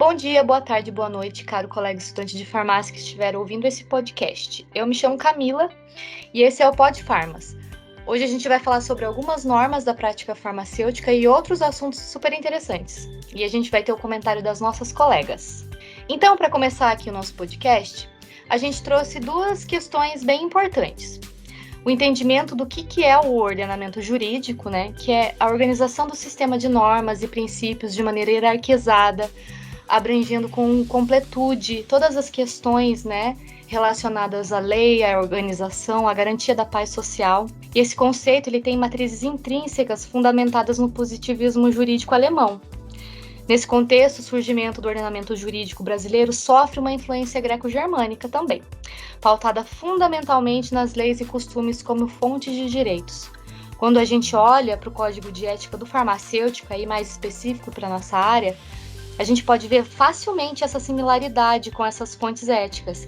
Bom dia, boa tarde, boa noite, caro colega estudante de farmácia que estiver ouvindo esse podcast. Eu me chamo Camila e esse é o Pod Farmas. Hoje a gente vai falar sobre algumas normas da prática farmacêutica e outros assuntos super interessantes. E a gente vai ter o comentário das nossas colegas. Então, para começar aqui o nosso podcast, a gente trouxe duas questões bem importantes. O entendimento do que é o ordenamento jurídico, né? Que é a organização do sistema de normas e princípios de maneira hierarquizada, abrangendo com completude todas as questões, né, relacionadas à lei, à organização, à garantia da paz social. E esse conceito ele tem matrizes intrínsecas fundamentadas no positivismo jurídico alemão. Nesse contexto, o surgimento do ordenamento jurídico brasileiro sofre uma influência greco-germânica também, pautada fundamentalmente nas leis e costumes como fontes de direitos. Quando a gente olha para o Código de Ética do Farmacêutico, aí mais específico para a nossa área, a gente pode ver facilmente essa similaridade com essas fontes éticas.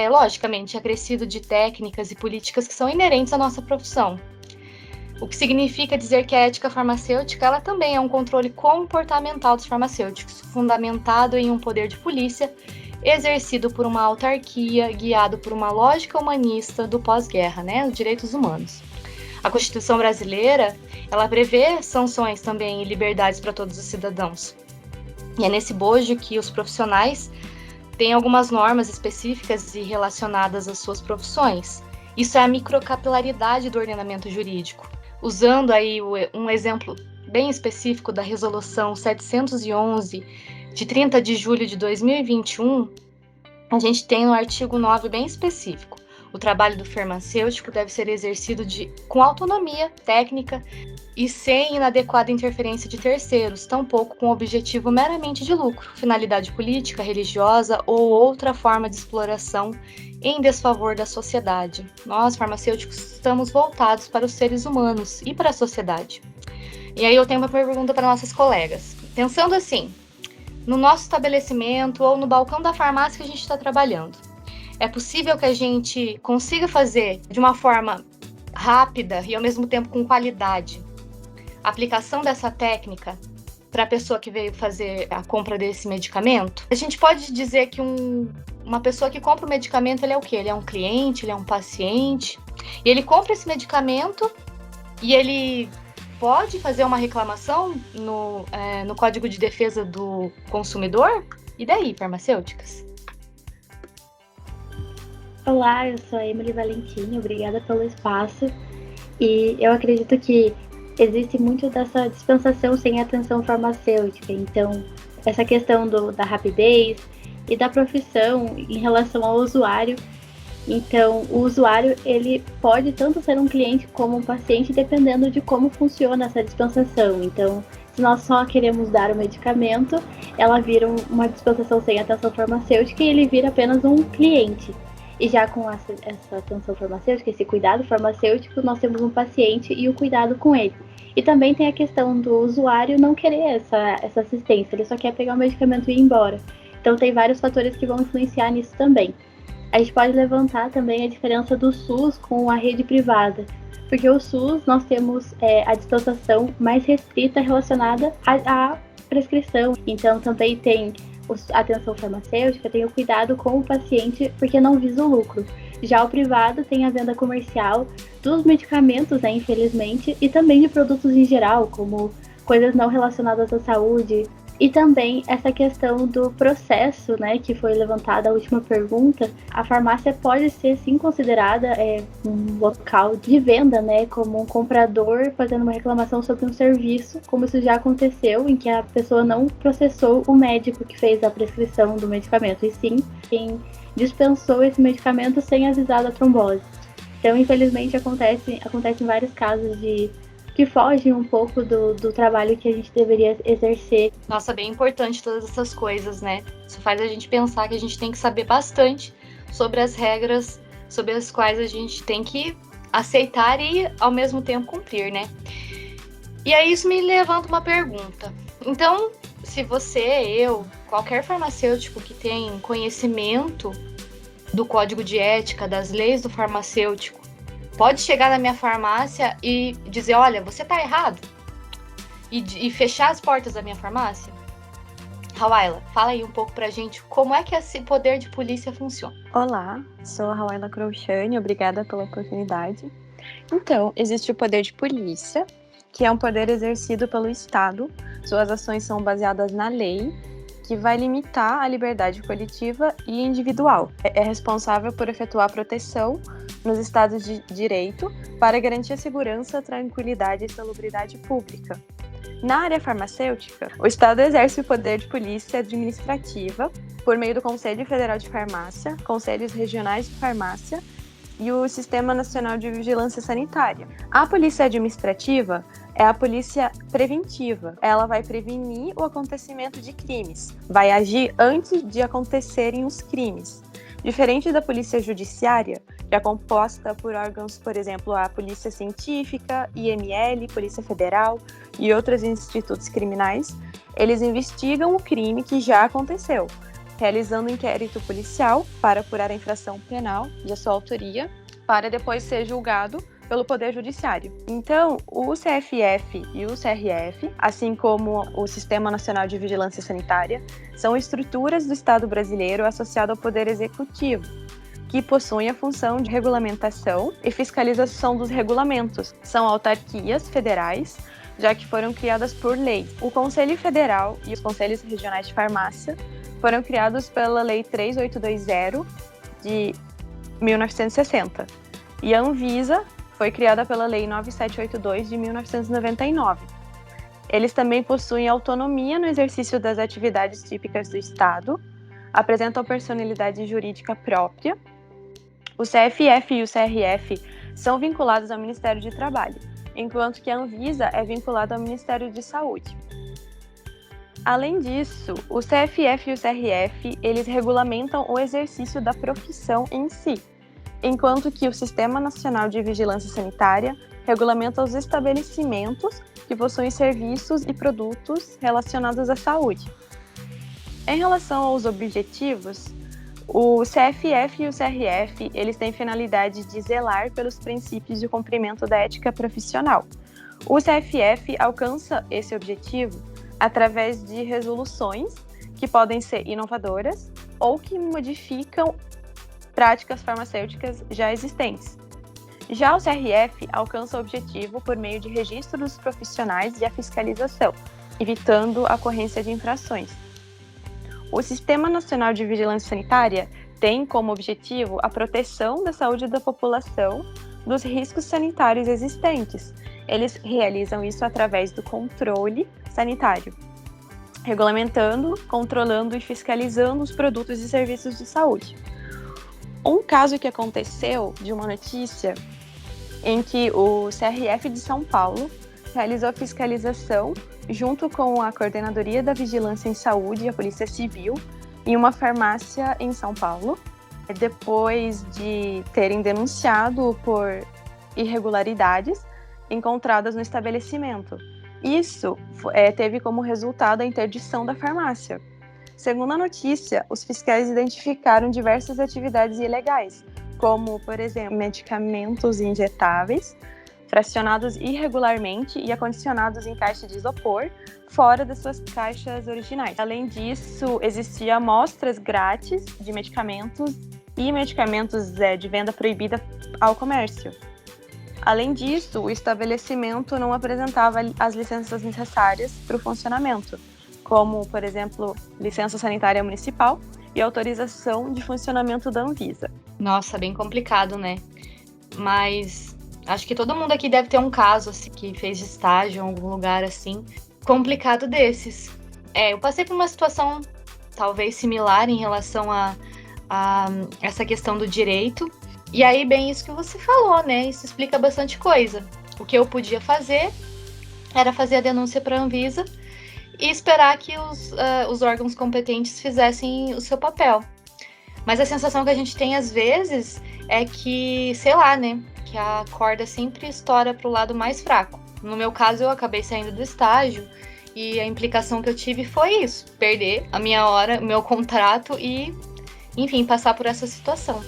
Logicamente, acrescido de técnicas e políticas que são inerentes à nossa profissão. O que significa dizer que a ética farmacêutica ela também é um controle comportamental dos farmacêuticos, fundamentado em um poder de polícia, exercido por uma autarquia, guiado por uma lógica humanista do pós-guerra, né, os direitos humanos. A Constituição brasileira, ela prevê sanções também e liberdades para todos os cidadãos. E é nesse bojo que os profissionais têm algumas normas específicas e relacionadas às suas profissões. Isso é a microcapilaridade do ordenamento jurídico. Usando aí um exemplo bem específico da Resolução 711, de 30 de julho de 2021, a gente tem no artigo 9 bem específico. O trabalho do farmacêutico deve ser exercido com autonomia técnica e sem inadequada interferência de terceiros, tampouco com objetivo meramente de lucro, finalidade política, religiosa ou outra forma de exploração em desfavor da sociedade. Nós, farmacêuticos, estamos voltados para os seres humanos e para a sociedade. E aí eu tenho uma pergunta para nossas colegas. Pensando assim, no nosso estabelecimento ou no balcão da farmácia que a gente está trabalhando, é possível que a gente consiga fazer de uma forma rápida e ao mesmo tempo com qualidade a aplicação dessa técnica para a pessoa que veio fazer a compra desse medicamento? A gente pode dizer que uma pessoa que compra o medicamento, ele é o quê? Ele é um cliente, ele é um paciente, e ele compra esse medicamento e ele pode fazer uma reclamação no Código de Defesa do Consumidor? E daí, farmacêuticas? Olá, eu sou a Emily Valentim, obrigada pelo espaço. E eu acredito que existe muito dessa dispensação sem atenção farmacêutica. Então, essa questão da rapidez e da profissão em relação ao usuário. Então, o usuário ele pode tanto ser um cliente como um paciente, dependendo de como funciona essa dispensação. Então, se nós só queremos dar o medicamento, ela vira uma dispensação sem atenção farmacêutica e ele vira apenas um cliente. E já com essa atenção farmacêutica, esse cuidado farmacêutico, nós temos um paciente e o cuidado com ele. E também tem a questão do usuário não querer essa assistência, ele só quer pegar o medicamento e ir embora. Então tem vários fatores que vão influenciar nisso também. A gente pode levantar também a diferença do SUS com a rede privada, porque o SUS nós temos a dispensação mais restrita relacionada à prescrição. Então também tem a atenção farmacêutica, tem o cuidado com o paciente, porque não visa o lucro. Já o privado tem a venda comercial dos medicamentos, né, infelizmente, e também de produtos em geral, como coisas não relacionadas à saúde. E também essa questão do processo, né, que foi levantada a última pergunta. A farmácia pode ser sim considerada um local de venda, né, como um comprador fazendo uma reclamação sobre um serviço, como isso já aconteceu, em que a pessoa não processou o médico que fez a prescrição do medicamento, e sim quem dispensou esse medicamento sem avisar da trombose. Então, infelizmente, acontecem vários casos que fogem um pouco do trabalho que a gente deveria exercer. Nossa, bem importante todas essas coisas, né? Isso faz a gente pensar que a gente tem que saber bastante sobre as regras, sobre as quais a gente tem que aceitar e, ao mesmo tempo, cumprir, né? E aí isso me levanta uma pergunta. Então, se você, eu, qualquer farmacêutico que tem conhecimento do Código de Ética, das leis do farmacêutico, pode chegar na minha farmácia e dizer, olha, você tá errado, e fechar as portas da minha farmácia? Hawaila, fala aí um pouco pra gente como é que esse poder de polícia funciona. Olá, sou a Hawaila Crouchane, obrigada pela oportunidade. Então, existe o poder de polícia, que é um poder exercido pelo Estado. Suas ações são baseadas na lei, que vai limitar a liberdade coletiva e individual. É responsável por efetuar proteção nos estados de direito para garantir a segurança, tranquilidade e salubridade pública. Na área farmacêutica, o Estado exerce o poder de polícia administrativa por meio do Conselho Federal de Farmácia, Conselhos Regionais de Farmácia e o Sistema Nacional de Vigilância Sanitária. A polícia administrativa é a polícia preventiva. Ela vai prevenir o acontecimento de crimes, vai agir antes de acontecerem os crimes. Diferente da polícia judiciária, que é composta por órgãos, por exemplo, a Polícia Científica, IML, Polícia Federal e outros institutos criminais, eles investigam o crime que já aconteceu, realizando um inquérito policial para apurar a infração penal e a sua autoria, para depois ser julgado pelo Poder Judiciário. Então, o CFF e o CRF, assim como o Sistema Nacional de Vigilância Sanitária, são estruturas do Estado brasileiro associadas ao Poder Executivo, que possuem a função de regulamentação e fiscalização dos regulamentos. São autarquias federais, já que foram criadas por lei. O Conselho Federal e os Conselhos Regionais de Farmácia foram criados pela Lei 3820 de 1960. E a Anvisa foi criada pela Lei 9782 de 1999. Eles também possuem autonomia no exercício das atividades típicas do Estado, apresentam personalidade jurídica própria. O CFF e o CRF são vinculados ao Ministério do Trabalho, enquanto que a Anvisa é vinculada ao Ministério de Saúde. Além disso, o CFF e o CRF, eles regulamentam o exercício da profissão em si, enquanto que o Sistema Nacional de Vigilância Sanitária regulamenta os estabelecimentos que possuem serviços e produtos relacionados à saúde. Em relação aos objetivos, o CFF e o CRF, eles têm finalidade de zelar pelos princípios de cumprimento da ética profissional. O CFF alcança esse objetivo através de resoluções que podem ser inovadoras ou que modificam práticas farmacêuticas já existentes. Já o CRF alcança o objetivo por meio de registro dos profissionais e a fiscalização, evitando a ocorrência de infrações. O Sistema Nacional de Vigilância Sanitária tem como objetivo a proteção da saúde da população dos riscos sanitários existentes. Eles realizam isso através do controle sanitário, regulamentando, controlando e fiscalizando os produtos e serviços de saúde. Um caso que aconteceu de uma notícia em que o CRF de São Paulo realizou a fiscalização junto com a Coordenadoria da Vigilância em Saúde e a Polícia Civil em uma farmácia em São Paulo, depois de terem denunciado por irregularidades encontradas no estabelecimento. Isso teve como resultado a interdição da farmácia. Segundo a notícia, os fiscais identificaram diversas atividades ilegais, como, por exemplo, medicamentos injetáveis, fracionados irregularmente e acondicionados em caixa de isopor, fora das suas caixas originais. Além disso, existiam amostras grátis de medicamentos e medicamentos de venda proibida ao comércio. Além disso, o estabelecimento não apresentava as licenças necessárias para o funcionamento, como, por exemplo, licença sanitária municipal e autorização de funcionamento da Anvisa. Nossa, bem complicado, né? Mas acho que todo mundo aqui deve ter um caso assim, que fez estágio em algum lugar assim, complicado desses. Eu passei por uma situação talvez similar em relação a essa questão do direito. E aí, bem isso que você falou, né? Isso explica bastante coisa. O que eu podia fazer era fazer a denúncia para a Anvisa e esperar que os órgãos competentes fizessem o seu papel. Mas a sensação que a gente tem às vezes é que, sei lá, né? Que a corda sempre estoura para o lado mais fraco. No meu caso, eu acabei saindo do estágio e a implicação que eu tive foi isso: perder a minha hora, o meu contrato e, enfim, passar por essa situação.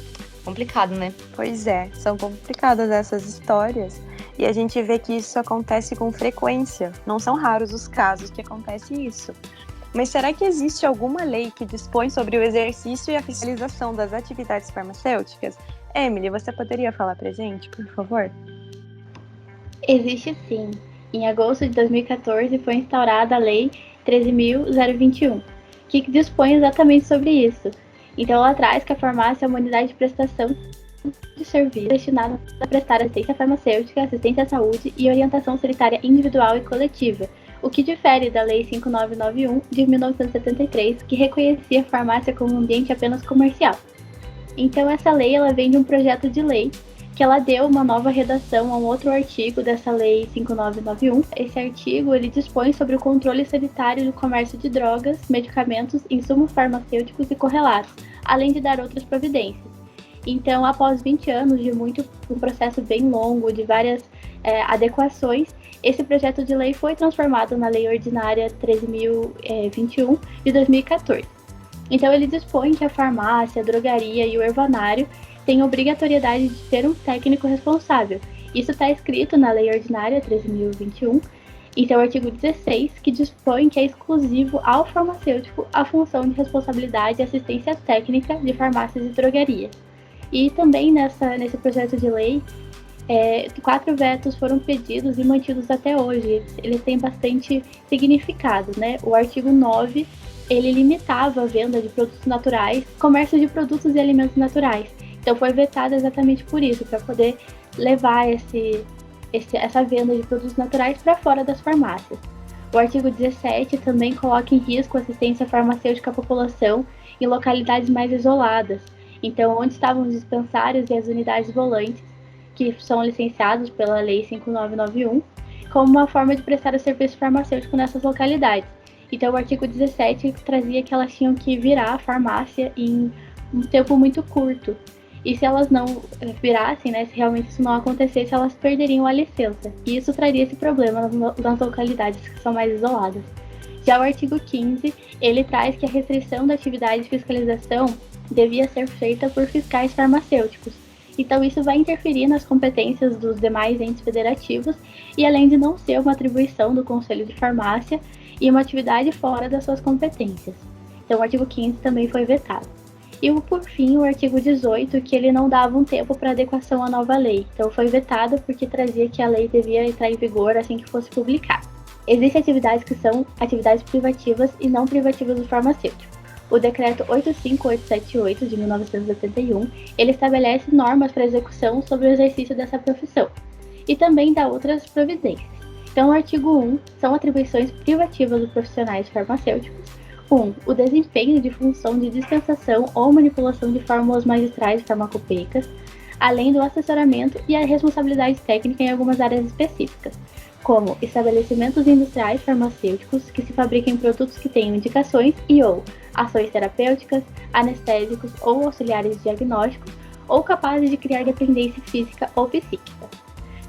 Complicado, né? Pois é, são complicadas essas histórias e a gente vê que isso acontece com frequência. Não são raros os casos que acontece isso. Mas será que existe alguma lei que dispõe sobre o exercício e a fiscalização das atividades farmacêuticas? Emily, você poderia falar pra gente, por favor? Existe sim. Em agosto de 2014 foi instaurada a Lei 13.021, que dispõe exatamente sobre isso. Então ela traz que a farmácia é uma unidade de prestação de serviço destinada a prestar assistência farmacêutica, assistência à saúde e orientação sanitária individual e coletiva, o que difere da Lei 5.991 de 1973, que reconhecia a farmácia como um ambiente apenas comercial. Então essa lei ela vem de um projeto de lei que ela deu uma nova redação a um outro artigo dessa Lei 5.991. Esse artigo ele dispõe sobre o controle sanitário do comércio de drogas, medicamentos, insumos farmacêuticos e correlatos, além de dar outras providências. Então, após 20 anos de um processo bem longo, de várias adequações, esse projeto de lei foi transformado na Lei Ordinária 13.021 de 2014. Então, ele dispõe que a farmácia, a drogaria e o ervanário têm obrigatoriedade de ter um técnico responsável. Isso está escrito na Lei Ordinária 13.021, em seu artigo 16, que dispõe que é exclusivo ao farmacêutico a função de responsabilidade e assistência técnica de farmácias e drogarias. E também nesse projeto de lei, 4 vetos foram pedidos e mantidos até hoje. Eles têm bastante significado, né? O artigo 9, ele limitava a venda de produtos naturais, comércio de produtos e alimentos naturais. Então foi vetado exatamente por isso, para poder levar essa venda de produtos naturais para fora das farmácias. O artigo 17 também coloca em risco a assistência farmacêutica à população em localidades mais isoladas. Então, onde estavam os dispensários e as unidades volantes, que são licenciados pela Lei 5.991, como uma forma de prestar o serviço farmacêutico nessas localidades. Então, o artigo 17 trazia que elas tinham que virar a farmácia em um tempo muito curto. E se elas não virassem, né, se realmente isso não acontecesse, elas perderiam a licença. E isso traria esse problema nas localidades que são mais isoladas. Já o artigo 15, ele traz que a restrição da atividade de fiscalização devia ser feita por fiscais farmacêuticos. Então isso vai interferir nas competências dos demais entes federativos e além de não ser uma atribuição do Conselho de Farmácia e uma atividade fora das suas competências. Então o artigo 15 também foi vetado. E por fim o artigo 18, que ele não dava um tempo para adequação à nova lei. Então foi vetado porque trazia que a lei devia entrar em vigor assim que fosse publicada. Existem atividades que são atividades privativas e não privativas do farmacêutico. O decreto 85878 de 1971, ele estabelece normas para execução sobre o exercício dessa profissão e também dá outras providências. Então, o artigo 1 são atribuições privativas dos profissionais farmacêuticos. 1. O desempenho de função de dispensação ou manipulação de fórmulas magistrais farmacopeicas, além do assessoramento e a responsabilidade técnica em algumas áreas específicas, como estabelecimentos industriais farmacêuticos que se fabriquem produtos que tenham indicações ou ações terapêuticas, anestésicos ou auxiliares diagnósticos, ou capazes de criar dependência física ou psíquica.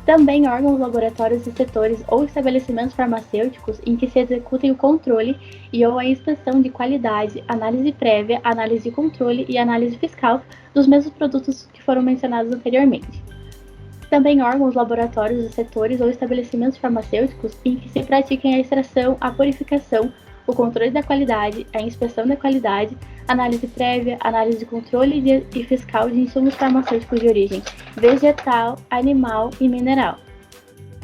Também órgãos, laboratórios e setores ou estabelecimentos farmacêuticos em que se executem o controle ou a inspeção de qualidade, análise prévia, análise de controle e análise fiscal dos mesmos produtos que foram mencionados anteriormente. Também órgãos, laboratórios, setores ou estabelecimentos farmacêuticos em que se pratiquem a extração, a purificação, o controle da qualidade, a inspeção da qualidade, análise prévia, análise de controle e fiscal de insumos farmacêuticos de origem vegetal, animal e mineral.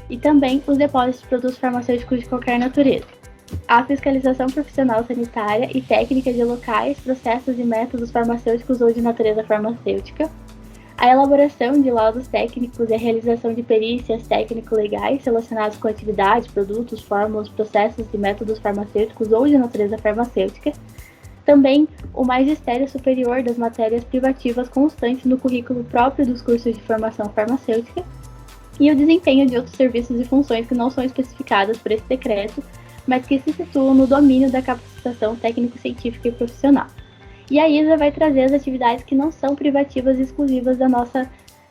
E também os depósitos de produtos farmacêuticos de qualquer natureza. A fiscalização profissional sanitária e técnica de locais, processos e métodos farmacêuticos ou de natureza farmacêutica. A elaboração de laudos técnicos e a realização de perícias técnico-legais relacionadas com atividades, produtos, fórmulas, processos e métodos farmacêuticos ou de natureza farmacêutica. Também o magistério superior das matérias privativas constantes no currículo próprio dos cursos de formação farmacêutica. E o desempenho de outros serviços e funções que não são especificadas por esse decreto, mas que se situam no domínio da capacitação técnico-científica e profissional. E a Isa vai trazer as atividades que não são privativas e exclusivas da nossa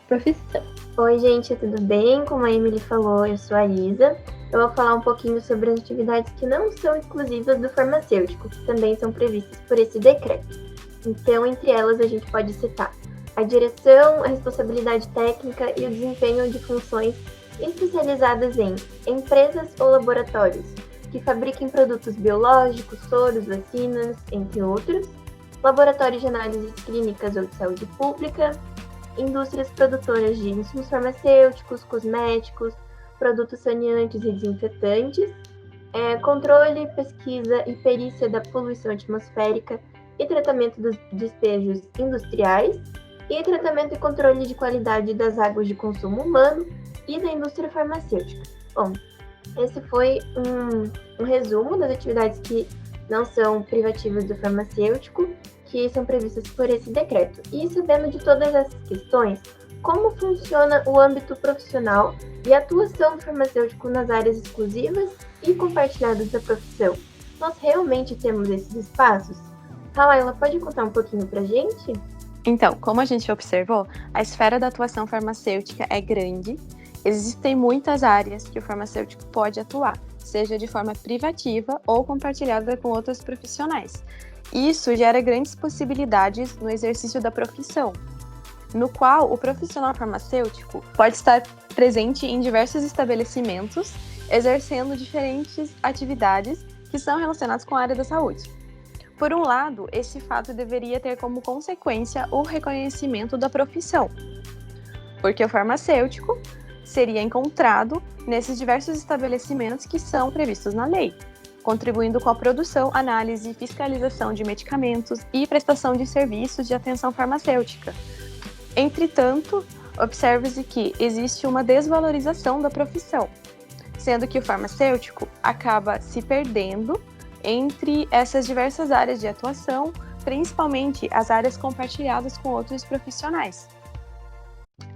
profissão. Oi, gente, tudo bem? Como a Emily falou, eu sou a Isa. Eu vou falar um pouquinho sobre as atividades que não são exclusivas do farmacêutico, que também são previstas por esse decreto. Então, entre elas, a gente pode citar a direção, a responsabilidade técnica e o desempenho de funções especializadas em empresas ou laboratórios, que fabriquem produtos biológicos, soros, vacinas, entre outros, laboratórios de análises clínicas ou de saúde pública, indústrias produtoras de insumos farmacêuticos, cosméticos, produtos saneantes e desinfetantes, controle, pesquisa e perícia da poluição atmosférica e tratamento dos despejos industriais, e tratamento e controle de qualidade das águas de consumo humano e da indústria farmacêutica. Bom, esse foi um resumo das atividades que não são privativas do farmacêutico, que são previstas por esse decreto. E sabendo de todas essas questões, como funciona o âmbito profissional e a atuação do farmacêutico nas áreas exclusivas e compartilhadas da profissão? Nós realmente temos esses espaços? Rawaila, pode contar um pouquinho pra gente? Então, como a gente observou, a esfera da atuação farmacêutica é grande. Existem muitas áreas que o farmacêutico pode atuar, seja de forma privativa ou compartilhada com outros profissionais. Isso gera grandes possibilidades no exercício da profissão, no qual o profissional farmacêutico pode estar presente em diversos estabelecimentos, exercendo diferentes atividades que são relacionadas com a área da saúde. Por um lado, esse fato deveria ter como consequência o reconhecimento da profissão, porque o farmacêutico seria encontrado nesses diversos estabelecimentos que são previstos na lei, contribuindo com a produção, análise e fiscalização de medicamentos e prestação de serviços de atenção farmacêutica. Entretanto, observa-se que existe uma desvalorização da profissão, sendo que o farmacêutico acaba se perdendo entre essas diversas áreas de atuação, principalmente as áreas compartilhadas com outros profissionais.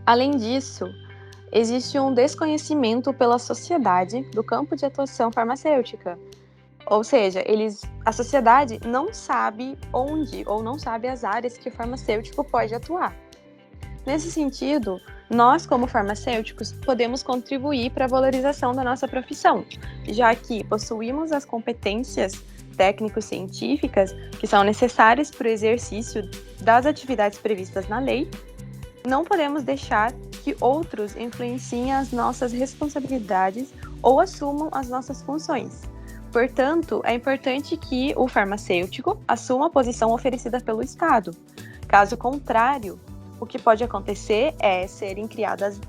Além disso, existe um desconhecimento pela sociedade do campo de atuação farmacêutica. Ou seja, a sociedade não sabe onde ou não sabe as áreas que o farmacêutico pode atuar. Nesse sentido, nós, como farmacêuticos, podemos contribuir para a valorização da nossa profissão, já que possuímos as competências técnico-científicas que são necessárias para o exercício das atividades previstas na lei. Não podemos deixar que outros influenciem as nossas responsabilidades ou assumam as nossas funções. Portanto, é importante que o farmacêutico assuma a posição oferecida pelo Estado. Caso contrário, o que pode acontecer é serem criadas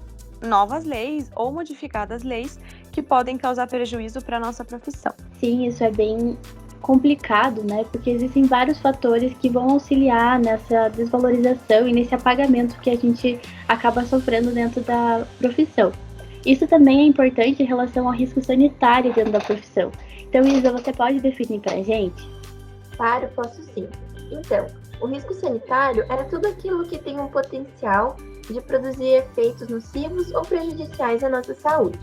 novas leis ou modificadas leis que podem causar prejuízo para a nossa profissão. Sim, isso é bem complicado, né? Porque existem vários fatores que vão auxiliar nessa desvalorização e nesse apagamento que a gente acaba sofrendo dentro da profissão. Isso também é importante em relação ao risco sanitário dentro da profissão. Então, Isa, você pode definir para a gente? Claro, posso sim. Então, o risco sanitário era tudo aquilo que tem um potencial de produzir efeitos nocivos ou prejudiciais à nossa saúde.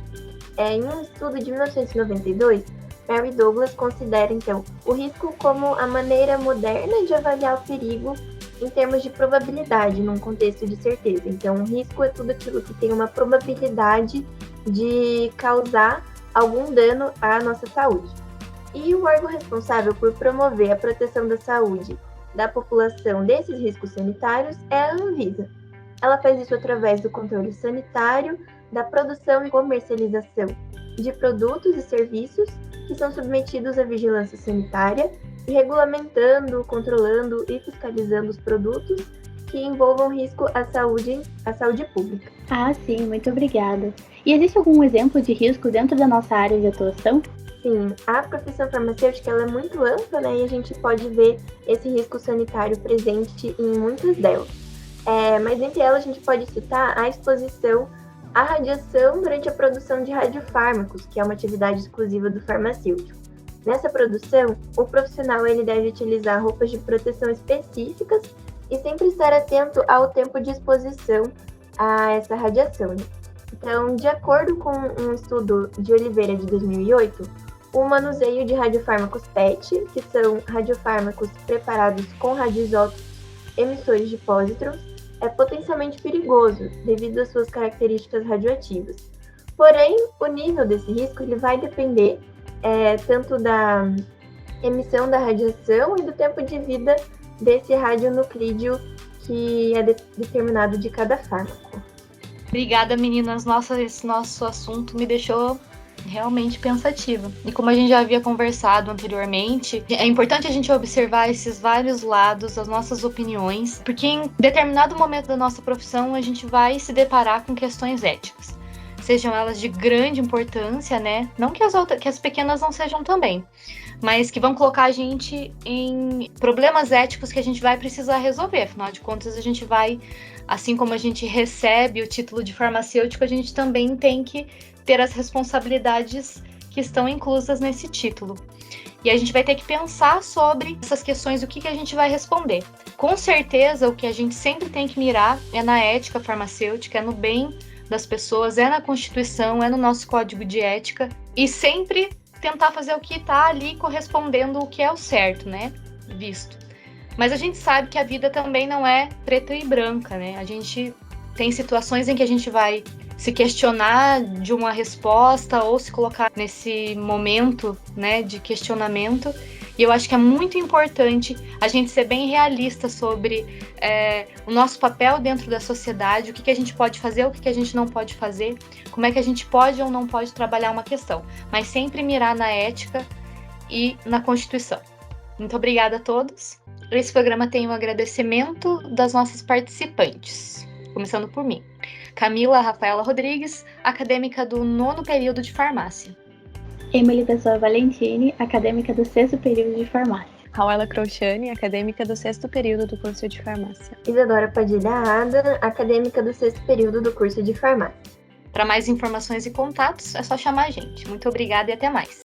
Em um estudo de 1992, Mary Douglas considera, então, o risco como a maneira moderna de avaliar o perigo em termos de probabilidade, num contexto de certeza. Então, o risco é tudo aquilo que tem uma probabilidade de causar algum dano à nossa saúde. E o órgão responsável por promover a proteção da saúde da população desses riscos sanitários é a Anvisa. Ela faz isso através do controle sanitário, da produção e comercialização de produtos e serviços que são submetidos à vigilância sanitária e regulamentando, controlando e fiscalizando os produtos que envolvam risco à saúde pública. Ah, sim, muito obrigada. E existe algum exemplo de risco dentro da nossa área de atuação? Sim, a profissão farmacêutica ela é muito ampla, né? E a gente pode ver esse risco sanitário presente em muitas delas. Mas entre elas a gente pode citar a exposição à radiação durante a produção de radiofármacos, que é uma atividade exclusiva do farmacêutico. Nessa produção, o profissional ele deve utilizar roupas de proteção específicas e sempre estar atento ao tempo de exposição a essa radiação, né? Então, de acordo com um estudo de Oliveira de 2008, o manuseio de radiofármacos PET, que são radiofármacos preparados com radioisótopos emissores de pósitrons, é potencialmente perigoso devido às suas características radioativas. Porém, o nível desse risco ele vai depender tanto da emissão da radiação e do tempo de vida desse radionuclídeo que é determinado de cada fármaco. Obrigada, meninas. Nossa, esse nosso assunto me deixou realmente pensativa. E como a gente já havia conversado anteriormente, é importante a gente observar esses vários lados, as nossas opiniões, porque em determinado momento da nossa profissão a gente vai se deparar com questões éticas. Sejam elas de grande importância, né? Não que as pequenas não sejam também, mas que vão colocar a gente em problemas éticos que a gente vai precisar resolver. Afinal de contas, a gente vai, assim como a gente recebe o título de farmacêutico, a gente também tem que ter as responsabilidades que estão inclusas nesse título. E a gente vai ter que pensar sobre essas questões, o que a gente vai responder. Com certeza, o que a gente sempre tem que mirar é na ética farmacêutica, é no bem das pessoas, é na Constituição, é no nosso código de ética, e sempre tentar fazer o que está ali correspondendo o que é o certo, né? Visto. Mas a gente sabe que a vida também não é preta e branca, né? A gente tem situações em que a gente vai se questionar de uma resposta ou se colocar nesse momento, né, de questionamento. E eu acho que é muito importante a gente ser bem realista sobre o nosso papel dentro da sociedade, o que a gente pode fazer, o que a gente não pode fazer, como é que a gente pode ou não pode trabalhar uma questão, mas sempre mirar na ética e na Constituição. Muito obrigada a todos. Esse programa tem um agradecimento das nossas participantes, começando por mim. Camila Rafaela Rodrigues, acadêmica do 9º período de farmácia. Emily Pessoa Valentini, acadêmica do 6º período de farmácia. Rafaela Crouchani, acadêmica do 6º período do curso de farmácia. Isadora Padilha Ada, acadêmica do 6º período do curso de farmácia. Para mais informações e contatos, é só chamar a gente. Muito obrigada e até mais.